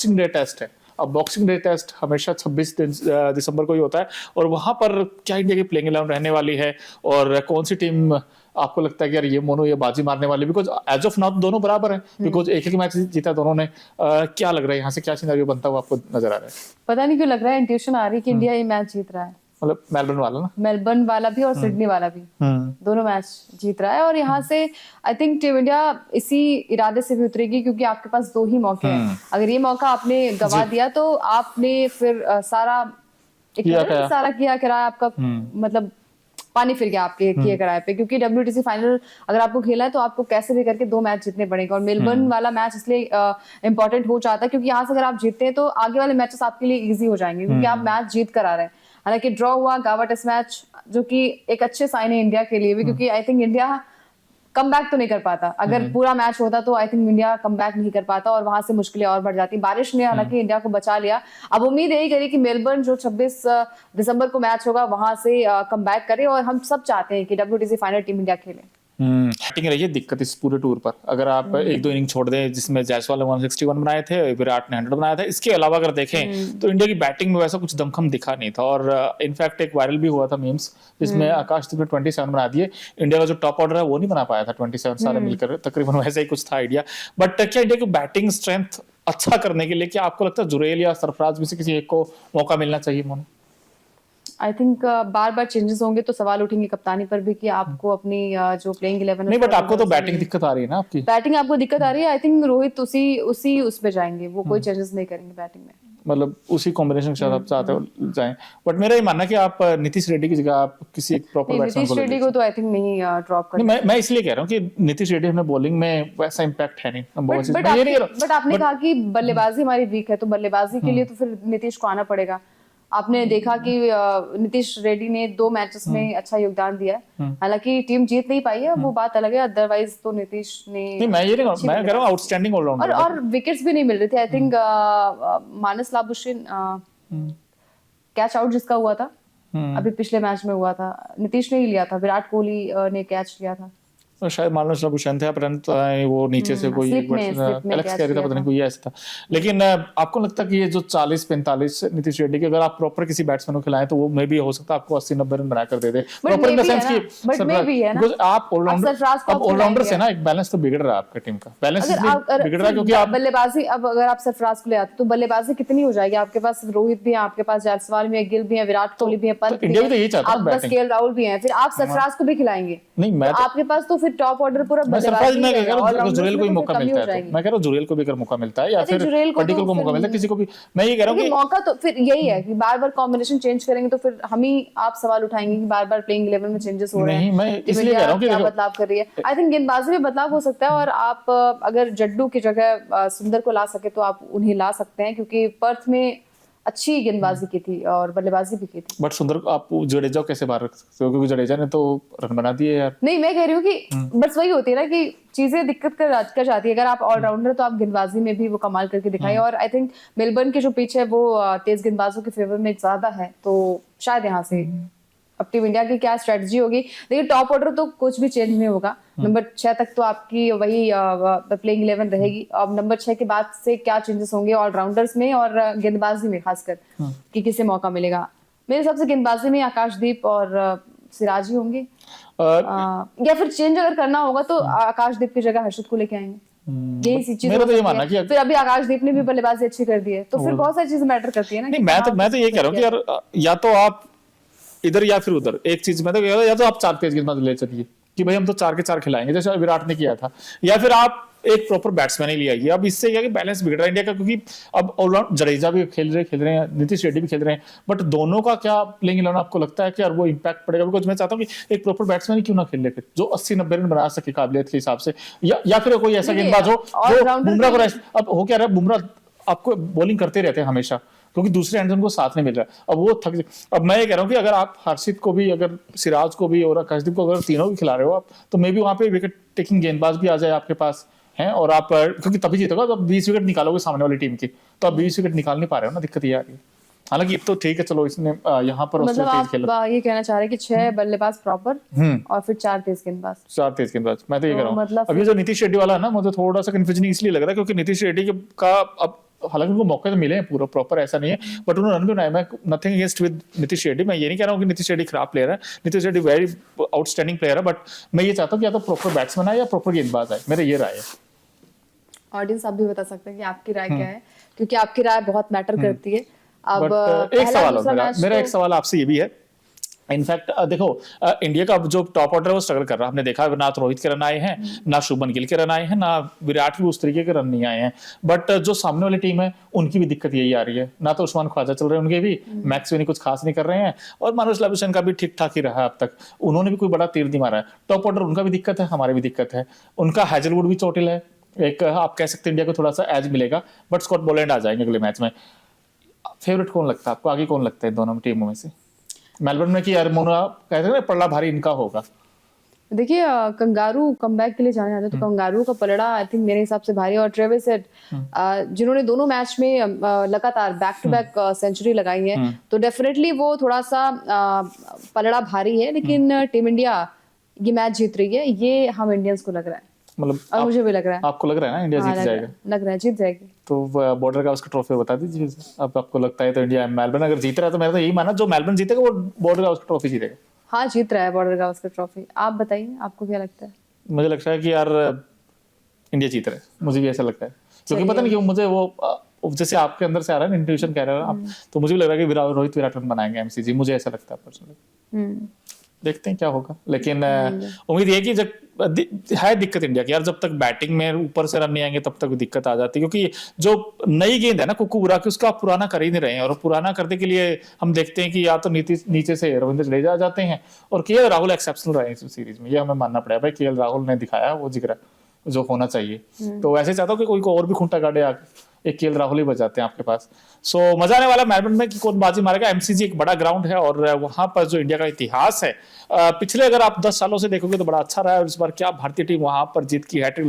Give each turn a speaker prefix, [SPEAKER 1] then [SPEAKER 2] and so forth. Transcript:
[SPEAKER 1] Boxing day test है। अब boxing day test हमेशा 26 दिसंबर को ही होता है, और वहां पर क्या इंडिया की प्लेइंग 11 रहने वाली है और कौन सी टीम आपको लगता है कि यार ये मोनो ये बाजी मारने वाली? बिकॉज एज ऑफ नाउ दोनों बराबर है, बिकॉज एक एक मैच जीता दोनों ने। क्या लग रहा है यहाँ से क्या सिनेरियो बनता हुआ आपको नजर आ रहा है?
[SPEAKER 2] पता नहीं क्यों लग रहा है, इंट्यूशन आ रही है कि इंडिया ये मैच जीत रहा है।
[SPEAKER 1] मतलब मेलबर्न वाला ना,
[SPEAKER 2] मेलबर्न वाला भी और सिडनी वाला भी, दोनों मैच जीत रहा है। और यहाँ से आई थिंक टीम इंडिया इसी इरादे से भी उतरेगी, क्योंकि आपके पास 2 ही मौके हैं। अगर ये मौका आपने गवा दिया तो आपने फिर सारा किया कराया आपका, मतलब पानी फिर गया आपके किए कराए पे। क्योंकि WTC फाइनल अगर आपको खेला है तो आपको कैसे भी करके 2 मैच जीतने पड़ेंगे। और मेलबर्न वाला मैच इसलिए इंपॉर्टेंट हो जाता है क्योंकि यहाँ से अगर आप जीतते हैं तो आगे वाले मैचेस आपके लिए इजी हो जाएंगे, क्योंकि आप मैच जीत कर आ रहे हैं। हालांकि ड्रॉ हुआ गावा टेस्ट मैच, जो कि एक अच्छे साइन है इंडिया के लिए भी, क्योंकि I think India come back तो नहीं कर पाता। अगर पूरा मैच होता तो I think India come back नहीं कर पाता और वहां से मुश्किलें और बढ़ जाती। बारिश ने हालांकि इंडिया को बचा लिया। अब उम्मीद यही करी कि मेलबर्न जो 26 दिसंबर को मैच होगा वहां से कम बैक करे, और हम सब चाहते हैं कि WTC फाइनल टीम इंडिया खेले।
[SPEAKER 1] बैटिंग रही है दिक्कत इस पूरे टूर पर। अगर आप एक दो इनिंग छोड़ दें जिसमें जायसवाल ने 161 बनाए थे, विराट ने 100 बनाया था, इसके अलावा अगर देखें तो इंडिया की बैटिंग में वैसा कुछ दमखम दिखा नहीं था। और इनफैक्ट एक वायरल भी हुआ था मीम्स जिसमें आकाशदीप ने 27 बना दिए। इंडिया का जो टॉप ऑर्डर है वो नहीं बना पाया था 27 सारे मिलकर, तकरीबन वैसा ही कुछ था आइडिया। बट क्या इंडिया की बैटिंग स्ट्रेंथ अच्छा करने के लिए क्या आपको लगता है जुरेल या सरफराज में से किसी एक को मौका मिलना चाहिए? Monu,
[SPEAKER 2] I think bar bar changes होंगे तो सवाल उठेंगे कप्तानी पर भी कि आपको अपनी जो प्लेइंग 11
[SPEAKER 1] नहीं, बट आपको तो बैटिंग दिक्कत आ रही है ना, आपकी
[SPEAKER 2] बैटिंग आपको दिक्कत आ रही है। आई थिंक रोहित उसी उसमें जाएंगे, वो कोई चेंजेस नहीं करेंगे बैटिंग में,
[SPEAKER 1] मतलब उसी कॉम्बिनेशन के साथ आप चाहते हो जाएं। बट मेरा ये मानना है कि आप नीतीश रेड्डी की जगह आप किसी एक प्रॉपर बैट्समैन को
[SPEAKER 2] नीतीश रेड्डी को तो आई थिंक नहीं ड्रॉप करेंगे।
[SPEAKER 1] मैं इसलिए कह रहा हूँ कि नीतीश रेड्डी में बॉलिंग में वैसा इंपैक्ट है नहीं।
[SPEAKER 2] बट आपने कहा कि बल्लेबाजी हमारी वीक है, तो बल्लेबाजी के लिए तो फिर नीतीश को आना पड़ेगा। आपने देखा कि नीतीश रेड्डी ने 2 मैचेस में अच्छा योगदान दिया है। हालांकि टीम जीत नहीं पाई है, वो बात अलग है। अदरवाइज तो नीतीश ने
[SPEAKER 1] नहीं, मैं कह रहा हूं आउटस्टैंडिंग ऑलराउंडर,
[SPEAKER 2] और विकेट्स भी नहीं मिल रहे थे। I think Marnus Labuschagne catch out जिसका हुआ था अभी पिछले मैच में हुआ था, नीतीश ने ही लिया था। विराट कोहली ने कैच लिया था,
[SPEAKER 1] तो शायद मानस लाबुशैन थे, परंतु वो नीचे से कोई एक एलेक्स कैरी था, पता नहीं कोई ऐसा था। लेकिन आपको लगता है कि ये जो 40-45 नीतीश रेड्डी के अगर आप प्रॉपर किसी बैट्समैन को खिलाएं तो वो मे भी हो सकता है आपको 80-90 रन बना कर दे दे, प्रॉपर इन द सेंस कि बिकॉज़ आप ऑलराउंडर से ना एक बैलेंस तो बिगड़ रहा है आपकी टीम का। बैलेंस बिगड़ रहा है क्योंकि आप
[SPEAKER 2] बल्लेबाजी, अब अगर आप सरफराज को ले आते तो बल्लेबाजी कितनी हो जाएगी? आपके पास रोहित भी है, आपके पास जायसवाल भी है, गिल भी है, विराट कोहली भी है, पंत भी है, आप बस केएल राहुल भी हैं, फिर आप सरफराज को भी खिलाएंगे?
[SPEAKER 1] नहीं, मैं
[SPEAKER 2] आपके पास तो फिर टॉप ऑर्डर पूरा
[SPEAKER 1] बल्लेबाजी में कह रहा हूं जुरेल को भी मौका मिलता है, तो मैं कह रहा हूं जुरेल को भी अगर मौका मिलता है या फिर पर्टिकुलर को मौका मिलता है, किसी को भी मैं ये कह रहा हूं कि
[SPEAKER 2] मौका तो फिर यही है कि बार-बार कॉम्बिनेशन चेंज करेंगे तो फिर हम ही आप सवाल उठाएंगे कि बार-बार प्लेइंग 11 में चेंजेस हो रहे हैं।
[SPEAKER 1] नहीं, मैं इसलिए कह रहा हूं कि
[SPEAKER 2] क्या बदलाव कर रही है। आई थिंक गेंदबाजी में बदलाव हो सकता है, और आप अगर जड्डू की जगह सुंदर को ला सके तो आप उन्हें ला सकते हैं, क्योंकि पर्थ में अच्छी गेंदबाजी की थी और बल्लेबाजी भी की थी।
[SPEAKER 1] बट सुंदर आप जडेजा कैसे बाहर रख सकते हो, क्योंकि जडेजा ने तो रन बना दिए यार।
[SPEAKER 2] नहीं, मैं कह रही हूँ कि बस वही होती है ना कि चीजें दिक्कत कर जाती है। अगर आप ऑलराउंडर तो आप गेंदबाजी में भी वो कमाल करके दिखाई, और आई थिंक मेलबर्न के जो पिच है वो तेज गेंदबाजों के फेवर में ज्यादा है, तो शायद यहाँ से अब टीम इंडिया की क्या स्ट्रेटजी होगी। देखिए, टॉप ऑर्डर तो कुछ भी चेंज नहीं होगा। नंबर 6 तक तो आपकी वही प्लेइंग 11 रहेगी। अब नंबर 6 के बाद से क्या चेंजेस होंगे ऑलराउंडर्स में और गेंदबाजी में, खासकर कि किसे मौका मिलेगा। मेरे हिसाब से गेंदबाजी में आकाशदीप और सिराज ही होंगे, या फिर चेंज अगर करना होगा तो आकाशदीप की जगह हर्षित को लेके आएंगे। यही सी चीज
[SPEAKER 1] तो ये मानना कि
[SPEAKER 2] फिर अभी आकाशदीप ने भी बल्लेबाजी अच्छी कर दी है, तो फिर बहुत सारी चीजें मैटर करती है ना।
[SPEAKER 1] नहीं, मैं तो ये कह रहा हूँ कि यार या तो आप इधर या फिर उधर एक चीज में तो या तो आप 4 तेज गेंदबाज ले चलिए कि भाई हम तो 4 के 4 खिलाएंगे जैसे विराट ने किया था, या फिर आप एक प्रॉपर बैट्समैन ही ले आइए। अब इससे क्या कि बैलेंस बिगड़ रहा है इंडिया का, क्योंकि अब ऑलराउंड जडेजा भी खेल रहे हैं, नीतीश रेड्डी भी खेल रहे हैं, बट दोनों का क्या प्लेइंग 11 आपको लगता है कि यार वो इंपैक्ट पड़ेगा? बिकॉज मैं चाहता हूँ कि एक प्रॉपर बैट्समैन ही क्यों ना खेल ले फिर, जो 80-90 रन बना सके काबिलियत के हिसाब से, या फिर कोई ऐसा गेंदबाज हो जो बुमराह को। अब हो क्या रहा है, बुमराह आपको बॉलिंग करते रहते हैं हमेशा, क्योंकि दूसरे एंड उनको साथ नहीं मिल रहा है। अब वो थक, अब मैं ये कह रहा हूँ कि अगर आप हर्षित को भी, अगर सिराज को भी और आकाशदीप को अगर तीनों भी खिला रहे हो आप, तो मे बी वहां पे विकेट टेकिंग गेंदबाज भी आ जाए आपके पास हैं, और आप क्योंकि तभी जीतोगे जब 20 विकेट निकालोगे सामने वाली टीम की, तो आप 20 विकेट निकाल नहीं पा रहे हो ना, दिक्कत ये आ रही है। हालांकि तो ठीक है, चलो इसने यहाँ पर
[SPEAKER 2] मतलब आप ये कहना चाह रहे हैं कि 6 बल्लेबाज प्रॉपर और फिर 4 तेज गेंदबाज।
[SPEAKER 1] 4 तेज गेंदबाज, मैं तो ये कह रहा हूँ। अब ये जो नीतीश रेड्डी वाला है ना, मुझे थोड़ा सा कंफ्यूजन इसलिए लग रहा है क्योंकि नीतीश रेड्डी का अब हालांकि उनको मौके तो मिले हैं पूरा प्रॉपर, ऐसा नहीं है, बट उन्होंने रन भी बनाया। मैं nothing against with Nitish Reddy, मैं ये नहीं कह रहा हूँ कि नीतीश रेड्डी खराब प्लेयर है, Nitish Reddy very outstanding player है, बट मैं ये चाहता हूँ कि या तो प्रॉपर बैट्समैन आए या प्रॉपर गेंदबाज आए, मेरा ये राय है।
[SPEAKER 2] ऑडियंस आप भी बता सकते हैं कि आपकी राय क्या है, क्योंकि आपकी राय बहुत मैटर करती है। अब
[SPEAKER 1] बट एक
[SPEAKER 2] पहला
[SPEAKER 1] सवाल
[SPEAKER 2] दूसरा
[SPEAKER 1] मेरा
[SPEAKER 2] मैच
[SPEAKER 1] मेरा
[SPEAKER 2] तो-
[SPEAKER 1] एक सवाल आपसे ये भी है। इनफैक्ट देखो, इंडिया का जो टॉप ऑर्डर है वो स्ट्रगल कर रहा है, हमने देखा ना तो रोहित के रन आए हैं, ना शुभमन गिल के रन आए हैं, ना विराट भी उस तरीके के रन नहीं आए हैं। बट जो सामने वाली टीम है उनकी भी दिक्कत यही आ रही है, ना तो उस्मान ख्वाजा चल रहे हैं उनके भी, मैक्स भी कुछ खास नहीं कर रहे हैं, और मनोज लाबुशेन का भी ठीक ठाक ही रहा है अब तक, उन्होंने भी कोई बड़ा तीर नहीं मारा है। टॉप ऑर्डर उनका भी दिक्कत है, हमारी भी दिक्कत है, उनका हैजलवुड भी चोटिल है, एक आप कह सकते हैं इंडिया को थोड़ा सा एज मिलेगा, बट स्कॉट बोलैंड आ जाएंगे अगले मैच में। फेवरेट कौन लगता है आपको, आगे कौन लगता है दोनों टीमों में से? मेलबर्न में कि यार मोना कहते हैं ना पल्ला भारी इनका होगा।
[SPEAKER 2] देखिए कंगारू कमबैक के लिए जाने जाते हैं, तो कंगारू का पलड़ा आई थिंक मेरे हिसाब से भारी है। और ट्रेविस हेड जिन्होंने दोनों मैच में लगातार बैक टू बैक सेंचुरी लगाई है, तो डेफिनेटली वो थोड़ा सा पलड़ा भारी है, लेकिन टीम इंडिया ये मैच जीत रही है, ये हम इंडियंस को लग रहा है,
[SPEAKER 1] मतलब
[SPEAKER 2] और मुझे भी लग रहा है।
[SPEAKER 1] आपको लग रहा है ना इंडिया
[SPEAKER 2] हाँ,
[SPEAKER 1] जीत जाएगा?
[SPEAKER 2] लग रहा है जीत जाएगी।
[SPEAKER 1] तो बॉर्डर का उसका ट्रॉफी बता दीजिए, अब आपको लगता है तो इंडिया मेलबर्न अगर जीत रहा है तो मेरा तो यही माना जो मेलबर्न जीतेगा वो बॉर्डर का उसका ट्रॉफी जीतेगा।
[SPEAKER 2] हाँ जीत रहा है बॉर्डर का उसका ट्रॉफी। आप बताइए आपको क्या लगता है?
[SPEAKER 1] मुझे लगता है कि यार इंडिया जीत रहा है, मुझे भी ऐसा लगता है, क्योंकि पता नहीं क्यों मुझे वो जैसे आपके अंदर से आ रहा है इंट्यूशन कह रहे हो आप, तो मुझे भी लग रहा है कि रोहित विराट रन बनाएंगे एमसीजी, मुझे ऐसा लगता है पर्सनली। देखते हैं क्या होगा, लेकिन उम्मीद ये कि जब है दिक्कत इंडिया की यार, जब तक बैटिंग में ऊपर से रन नहीं आएंगे तब तक दिक्कत आ जाती है, क्योंकि जो नई गेंद है ना कुकू की, उसका आप पुराना कर ही नहीं रहे हैं, और पुराना करने के लिए हम देखते हैं कि या तो नीचे से रविंद्र जडेजा आ जाते हैं, और केएल राहुल एक्सेप्शनल रहे इस सीरीज में, ये हमें मानना पड़ेगा भाई, केएल राहुल ने दिखाया वो जिगरा जो होना चाहिए। तो वैसे चाहता हूँ कि कोई को और भी खूंटा काटे आके, एक केएल राहुल ही बचाते हैं आपके पास। सो मजा आने वाला मेलबर्न में कि कौन बाजी मारेगा। एमसीजी एक बड़ा ग्राउंड है, और वहां पर जो इंडिया का इतिहास है, पिछले अगर आप 10 सालों से देखोगे तो बड़ा अच्छा रहा है, और इस बार क्या भारतीय टीम वहां पर जीत की हैट्रिक